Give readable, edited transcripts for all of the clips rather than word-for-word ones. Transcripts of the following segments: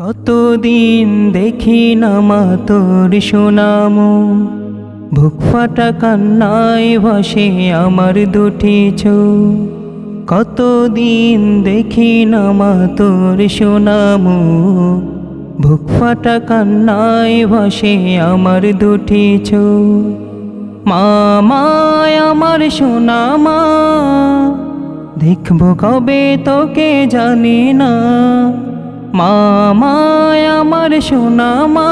কতদিন দেখি না মা তোর সোনামো, বুক ফাটা কান্নায় ভাসে আমার দুটি চোখ। কতদিন দেখি না মা তোর সোনামো, বুক ফাটা কান্নায় ভাসে আমার দুটি চোখ। মা মা আমার সোনা মা, দেখবো কবে তোকে জানি না। মা মা আমার সোনা মা,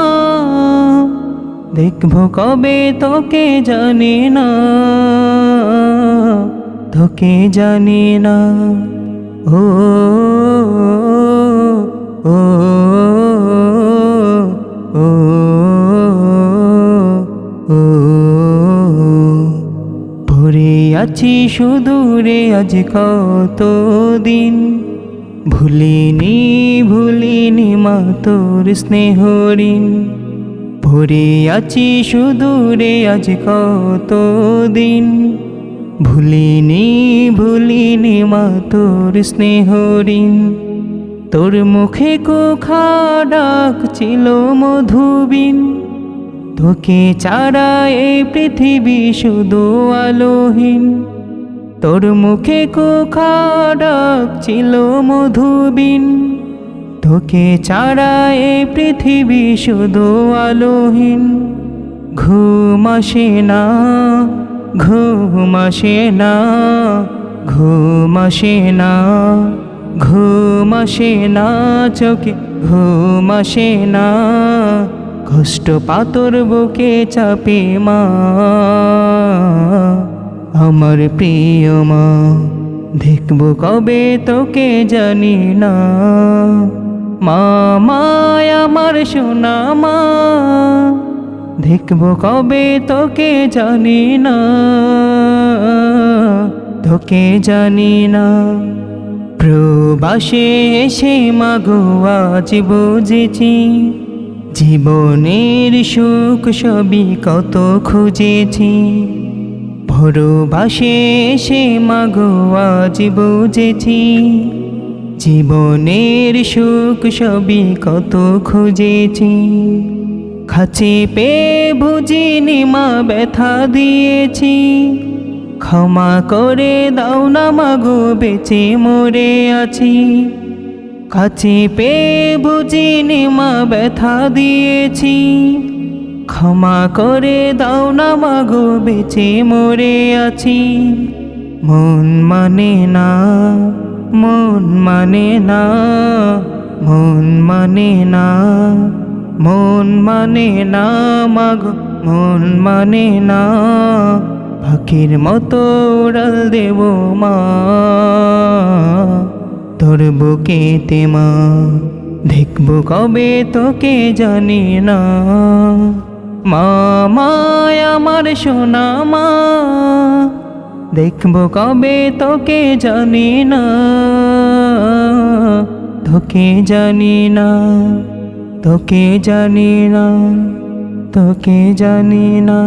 দেখবো কবে তোকে জানি না, তোকে জানি না। ও ও ও ও পড়ে আছি সুদূরে আজ কতদিন, ভুলিনি মা তোর স্নেহ ঋণ। পড়ে আছি সুদূরে আজ কতদিন, ভুলিনি মা তোর স্নেহ ঋণ। তোর মুখে কোখা ডাক ছিল মধুবিন, তোকে ছাড়া এই পৃথিবী শুধু আলোহীন। তোর মুখে কোখা ডাক ছিল মধুবিন, তোকে ছাড়া এই পৃথিবী শুধু আলোহীন। ঘুম আসে না, ঘুম আসে না, ঘুম আসে না, ঘুম আসে না চোখে, ঘুম আসে না। কষ্ট পাতর বুকে চাপে মা, আমার প্রিয় মা, দেখবো কবে তোকে জানি না। মা মা আমার সোনা মা, দেখবো কবে তোকে জানি না, তোকে জানি না। প্রবাসে এসে মাগো আজ বুঝেছি, জীবনের সুখ সবই কত খুঁজেছি। পরবাসে এসে মাগো আজ বুঝেছি, জীবনের সুখ সবই কত খুঁজেছি। কাছে পেয়ে বুঝিনি মা ব্যথা দিয়েছি, ক্ষমা করে দাও না মাগো বেঁচে মরে আছি। কাছে পেয়ে বুঝিনি মা ব্যথা দিয়েছি, ক্ষমা করে দাও না মাগো বেঁচে মরে আছি। মন মানে না, মন মানে না, মন মানে না, মন মানে না মাগো, মন মানে না। পাখির মতো উড়াল দেব মা তোর বুকেতে মা, দেখবো কবে তোকে জানি না। মা মা আমার সোনা মা, দেখবো কবে তোকে জানি না, তোকে জানি না, তোকে জানি না, তোকে জানি না।